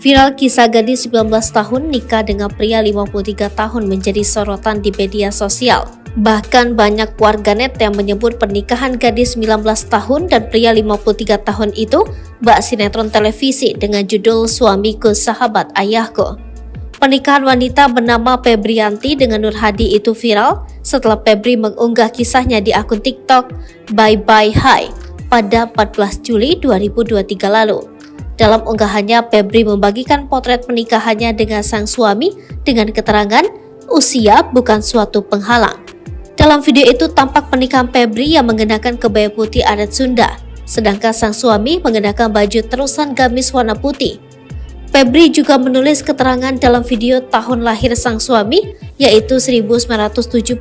Viral kisah gadis 19 tahun nikah dengan pria 53 tahun menjadi sorotan di media sosial. Bahkan banyak warganet yang menyebut pernikahan gadis 19 tahun dan pria 53 tahun itu bak sinetron televisi dengan judul Suamiku Sahabat Ayahku. Pernikahan wanita bernama Febrianti dengan Nur Hadi itu viral setelah Febri mengunggah kisahnya di akun TikTok Bye Bye Hai pada 14 Juli 2023 lalu. Dalam unggahannya, Febri membagikan potret pernikahannya dengan sang suami dengan keterangan, usia bukan suatu penghalang. Dalam video itu tampak pernikahan Febri yang mengenakan kebaya putih adat Sunda, sedangkan sang suami mengenakan baju terusan gamis warna putih. Febri juga menulis keterangan dalam video tahun lahir sang suami, yaitu 1970.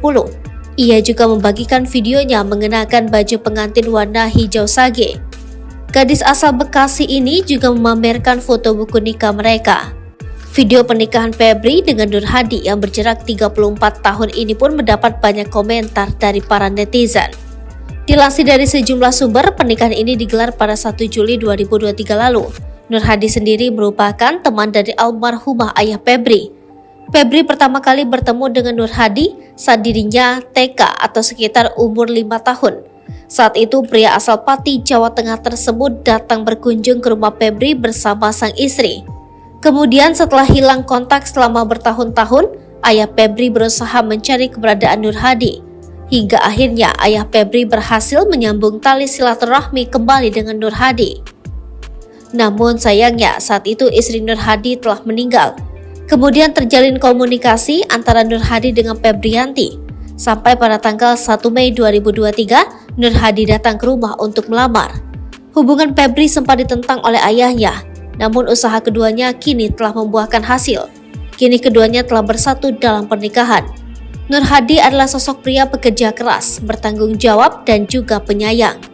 Ia juga membagikan videonya mengenakan baju pengantin warna hijau sage. Gadis asal Bekasi ini juga memamerkan foto buku nikah mereka. Video pernikahan Febri dengan Nur Hadi yang berjarak 34 tahun ini pun mendapat banyak komentar dari para netizen. Dilansir dari sejumlah sumber, pernikahan ini digelar pada 1 Juli 2023 lalu. Nur Hadi sendiri merupakan teman dari almarhumah ayah Febri. Febri pertama kali bertemu dengan Nur Hadi saat dirinya TK atau sekitar umur 5 tahun. Saat itu pria asal Pati, Jawa Tengah tersebut datang berkunjung ke rumah Febri bersama sang istri. Kemudian setelah hilang kontak selama bertahun-tahun, ayah Febri berusaha mencari keberadaan Nur Hadi. Hingga akhirnya ayah Febri berhasil menyambung tali silaturahmi kembali dengan Nur Hadi. Namun sayangnya saat itu istri Nur Hadi telah meninggal. Kemudian terjalin komunikasi antara Nur Hadi dengan Febrianti. Sampai pada tanggal 1 Mei 2023, Nur Hadi datang ke rumah untuk melamar. Hubungan Febri sempat ditentang oleh ayahnya, namun usaha keduanya kini telah membuahkan hasil. Kini keduanya telah bersatu dalam pernikahan. Nur Hadi adalah sosok pria pekerja keras, bertanggung jawab dan juga penyayang.